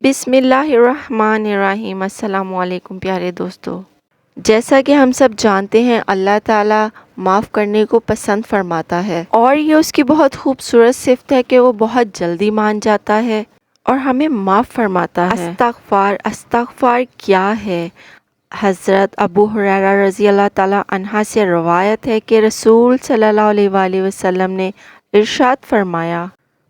بسم اللہ الرحمن الرحیم۔ السلام علیکم پیارے دوستو، جیسا کہ ہم سب جانتے ہیں اللہ تعالیٰ معاف کرنے کو پسند فرماتا ہے، اور یہ اس کی بہت خوبصورت صفت ہے کہ وہ بہت جلدی مان جاتا ہے اور ہمیں معاف فرماتا ہے۔ استغفار کیا ہے؟ حضرت ابو ہریرہ رضی اللہ تعالیٰ عنہ سے روایت ہے کہ رسول صلی اللہ علیہ وآلہ وسلم نے ارشاد فرمایا،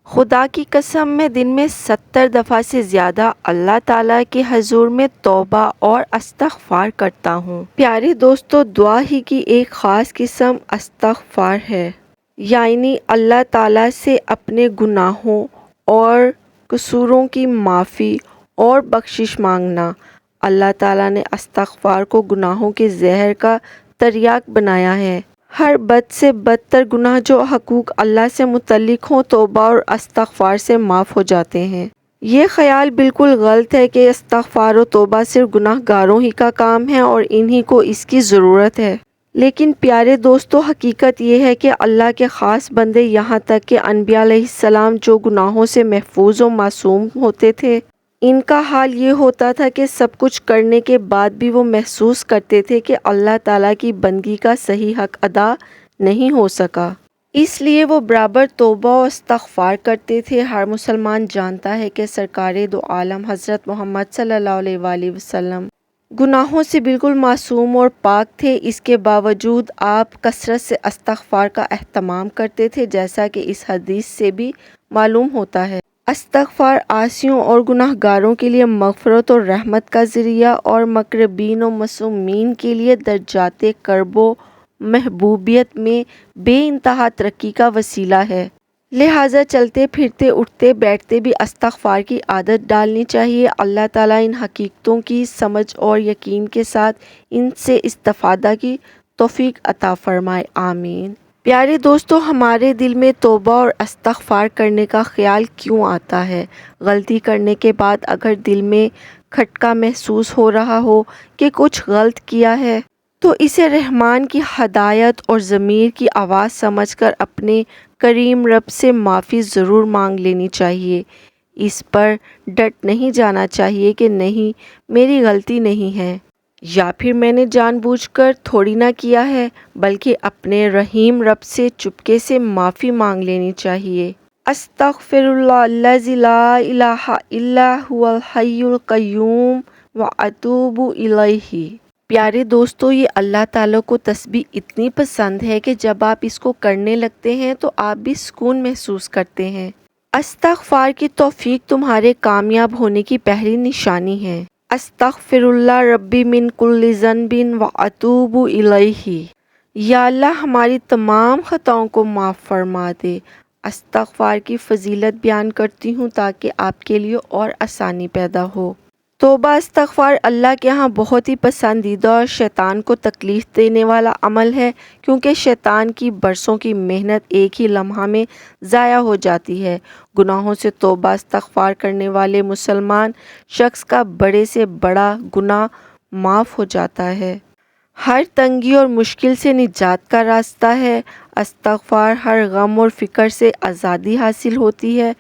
خدا کی قسم میں دن میں 70 دفعہ سے زیادہ اللہ تعالیٰ کے حضور میں توبہ اور استغفار کرتا ہوں۔ پیارے دوستو، دعا ہی کی ایک خاص قسم استغفار ہے، یعنی اللہ تعالیٰ سے اپنے گناہوں اور قصوروں کی معافی اور بخشش مانگنا۔ اللہ تعالیٰ نے استغفار کو گناہوں کے زہر کا تریاق بنایا ہے۔ ہر بد سے بدتر گناہ جو حقوق اللہ سے متعلق ہوں توبہ اور استغفار سے معاف ہو جاتے ہیں۔ یہ خیال بالکل غلط ہے کہ استغفار و توبہ صرف گناہ گاروں ہی کا کام ہے اور انہی کو اس کی ضرورت ہے۔ لیکن پیارے دوستو، حقیقت یہ ہے کہ اللہ کے خاص بندے، یہاں تک کہ انبیاء علیہ السلام جو گناہوں سے محفوظ و معصوم ہوتے تھے، ان کا حال یہ ہوتا تھا کہ سب کچھ کرنے کے بعد بھی وہ محسوس کرتے تھے کہ اللہ تعالیٰ کی بندگی کا صحیح حق ادا نہیں ہو سکا۔ اس لیے وہ برابر توبہ و استغفار کرتے تھے۔ ہر مسلمان جانتا ہے کہ سرکار دو عالم حضرت محمد صلی اللہ علیہ وآلہ وسلم گناہوں سے بالکل معصوم اور پاک تھے۔ اس کے باوجود آپ کثرت سے استغفار کا اہتمام کرتے تھے، جیسا کہ اس حدیث سے بھی معلوم ہوتا ہے۔ استغفار عاصیوں اور گناہ گاروں کے لیے مغفرت اور رحمت کا ذریعہ اور مقربین و معصومین کے لیے درجات قرب و محبوبیت میں بے انتہا ترقی کا وسیلہ ہے۔ لہٰذا چلتے پھرتے اٹھتے بیٹھتے بھی استغفار کی عادت ڈالنی چاہیے۔ اللہ تعالیٰ ان حقیقتوں کی سمجھ اور یقین کے ساتھ ان سے استفادہ کی توفیق عطا فرمائے، آمین۔ پیارے دوستو، ہمارے دل میں توبہ اور استغفار کرنے کا خیال کیوں آتا ہے؟ غلطی کرنے کے بعد اگر دل میں کھٹکا محسوس ہو رہا ہو کہ کچھ غلط کیا ہے تو اسے رحمان کی ہدایت اور ضمیر کی آواز سمجھ کر اپنے کریم رب سے معافی ضرور مانگ لینی چاہیے۔ اس پر ڈٹ نہیں جانا چاہیے کہ نہیں، میری غلطی نہیں ہے، یا پھر میں نے جان بوجھ کر تھوڑی نہ کیا ہے، بلکہ اپنے رحیم رب سے چپکے سے معافی مانگ لینی چاہیے۔ استغفر اللہ الذی لا الہ الا هو الحی القیوم واتوب الیہ۔ پیارے دوستو، یہ اللہ تعالیٰ کو تسبیح اتنی پسند ہے کہ جب آپ اس کو کرنے لگتے ہیں تو آپ بھی سکون محسوس کرتے ہیں۔ استغفار کی توفیق تمہارے کامیاب ہونے کی پہلی نشانی ہے۔ استغفر اللہ ربی من کل ذنب واتوب الیہ۔ یا اللہ، ہماری تمام خطاؤں کو معاف فرما دے۔ استغفار کی فضیلت بیان کرتی ہوں تاکہ آپ کے لیے اور آسانی پیدا ہو۔ توبہ استغفار اللہ کے ہاں بہت ہی پسندیدہ اور شیطان کو تکلیف دینے والا عمل ہے، کیونکہ شیطان کی برسوں کی محنت ایک ہی لمحہ میں ضائع ہو جاتی ہے۔ گناہوں سے توبہ استغفار کرنے والے مسلمان شخص کا بڑے سے بڑا گناہ معاف ہو جاتا ہے۔ ہر تنگی اور مشکل سے نجات کا راستہ ہے۔ استغفار ہر غم اور فکر سے آزادی حاصل ہوتی ہے۔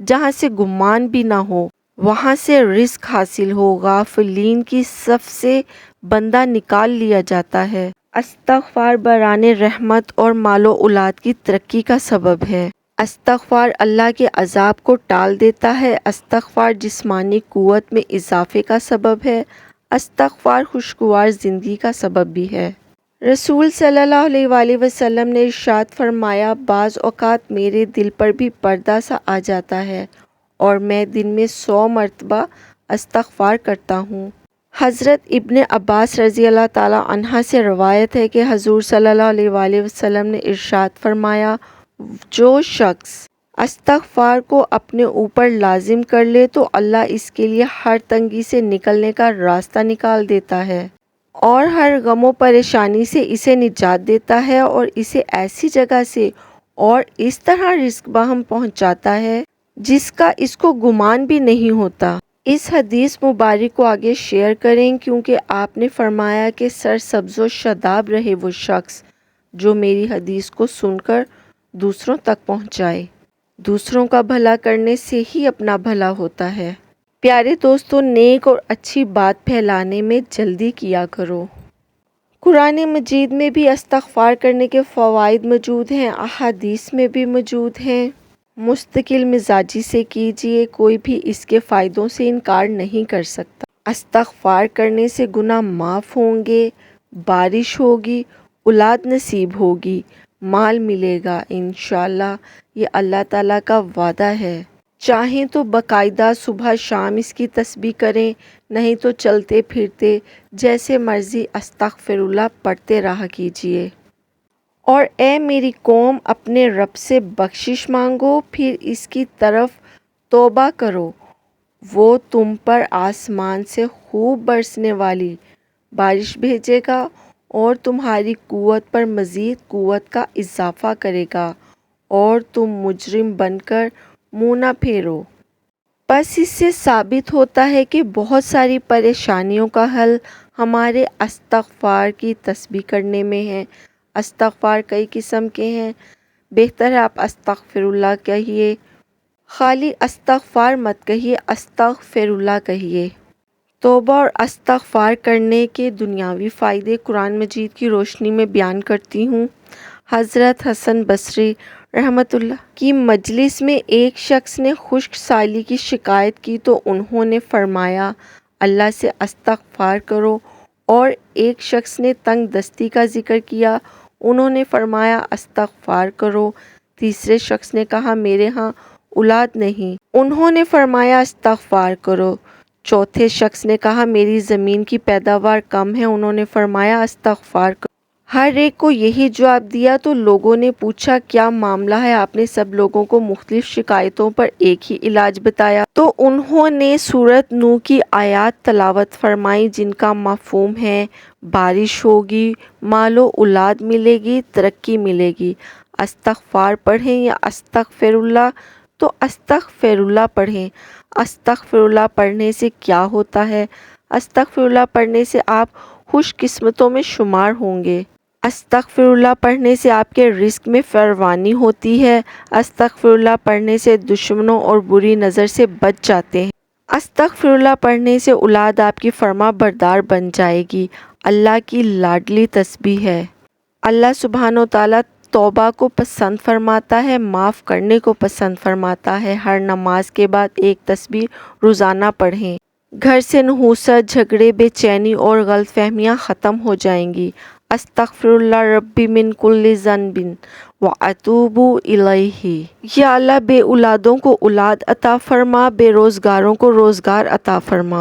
جہاں سے گمان بھی نہ ہو وہاں سے رزق حاصل ہو۔ غافلین کی صف سے بندہ نکال لیا جاتا ہے۔ استغفار برآن رحمت اور مال و اولاد کی ترقی کا سبب ہے۔ استغفار اللہ کے عذاب کو ٹال دیتا ہے۔ استغفار جسمانی قوت میں اضافے کا سبب ہے۔ استغفار خوشگوار زندگی کا سبب بھی ہے۔ رسول صلی اللہ علیہ وآلہ وسلم نے ارشاد فرمایا، بعض اوقات میرے دل پر بھی پردہ سا آ جاتا ہے اور میں دن میں 100 مرتبہ استغفار کرتا ہوں۔ حضرت ابن عباس رضی اللہ تعالیٰ عنہ سے روایت ہے کہ حضور صلی اللہ علیہ وآلہ وسلم نے ارشاد فرمایا، جو شخص استغفار کو اپنے اوپر لازم کر لے تو اللہ اس کے لیے ہر تنگی سے نکلنے کا راستہ نکال دیتا ہے اور ہر غم و پریشانی سے اسے نجات دیتا ہے اور اسے ایسی جگہ سے اور اس طرح رزق بہم پہنچاتا ہے جس کا اس کو گمان بھی نہیں ہوتا۔ اس حدیث مبارک کو آگے شیئر کریں، کیونکہ آپ نے فرمایا کہ سرسبز و شاداب رہے وہ شخص جو میری حدیث کو سن کر دوسروں تک پہنچائے۔ دوسروں کا بھلا کرنے سے ہی اپنا بھلا ہوتا ہے۔ پیارے دوستو، نیک اور اچھی بات پھیلانے میں جلدی کیا کرو۔ قرآن مجید میں بھی استغفار کرنے کے فوائد موجود ہیں، احادیث میں بھی موجود ہیں۔ مستقل مزاجی سے کیجیے، کوئی بھی اس کے فائدوں سے انکار نہیں کر سکتا۔ استغفار کرنے سے گناہ معاف ہوں گے، بارش ہوگی، اولاد نصیب ہوگی، مال ملے گا انشاءاللہ، یہ اللہ تعالیٰ کا وعدہ ہے۔ چاہیں تو باقاعدہ صبح شام اس کی تسبیح کریں، نہیں تو چلتے پھرتے جیسے مرضی استغفر اللہ پڑھتے رہا کیجیے۔ اور اے میری قوم، اپنے رب سے بخشش مانگو، پھر اس کی طرف توبہ کرو، وہ تم پر آسمان سے خوب برسنے والی بارش بھیجے گا اور تمہاری قوت پر مزید قوت کا اضافہ کرے گا اور تم مجرم بن کر منہ نہ پھیرو۔ بس اس سے ثابت ہوتا ہے کہ بہت ساری پریشانیوں کا حل ہمارے استغفار کی تسبیح کرنے میں ہے۔ استغفار کئی قسم کے ہیں، بہتر ہے آپ استغفر اللہ کہیے، خالی استغفار مت کہیے، استغفر اللہ کہیے۔ توبہ اور استغفار کرنے کے دنیاوی فائدے قرآن مجید کی روشنی میں بیان کرتی ہوں۔ حضرت حسن بصری رحمۃ اللہ کی مجلس میں ایک شخص نے خشک سالی کی شکایت کی تو انہوں نے فرمایا اللہ سے استغفار کرو، اور ایک شخص نے تنگ دستی کا ذکر کیا، انہوں نے فرمایا استغفار کرو۔ تیسرے شخص نے کہا میرے ہاں اولاد نہیں، انہوں نے فرمایا استغفار کرو۔ چوتھے شخص نے کہا میری زمین کی پیداوار کم ہے، انہوں نے فرمایا استغفار کرو۔ ہر ایک کو یہی جواب دیا تو لوگوں نے پوچھا کیا معاملہ ہے؟ آپ نے سب لوگوں کو مختلف شکایتوں پر ایک ہی علاج بتایا۔ تو انہوں نے سورۃ نوح کی آیات تلاوت فرمائی جن کا مفہوم ہے بارش ہوگی، مال و اولاد ملے گی، ترقی ملے گی۔ استغفار پڑھیں یا استغفر اللہ؟ تو استغفر اللہ پڑھیں۔ استغفر اللہ پڑھنے سے کیا ہوتا ہے؟ استغفر اللہ پڑھنے سے آپ خوش قسمتوں میں شمار ہوں گے۔ استغفر اللہ پڑھنے سے آپ کے رزق میں فراوانی ہوتی ہے۔ استغفر اللہ پڑھنے سے دشمنوں اور بری نظر سے بچ جاتے ہیں۔ استغفر اللہ پڑھنے سے اولاد آپ کی فرما بردار بن جائے گی۔ اللہ کی لاڈلی تسبیح ہے۔ اللہ سبحانہ و تعالیٰ توبہ کو پسند فرماتا ہے، معاف کرنے کو پسند فرماتا ہے۔ ہر نماز کے بعد ایک تسبیح روزانہ پڑھیں، گھر سے نحوست، جھگڑے، بے چینی اور غلط فہمیاں ختم ہو جائیں گی۔ استغفر اللہ ربی من کل ذنب واتوب الیہ۔ یا اللہ بے اولادوں کو اولاد عطا فرما، بے روزگاروں کو روزگار عطا فرما۔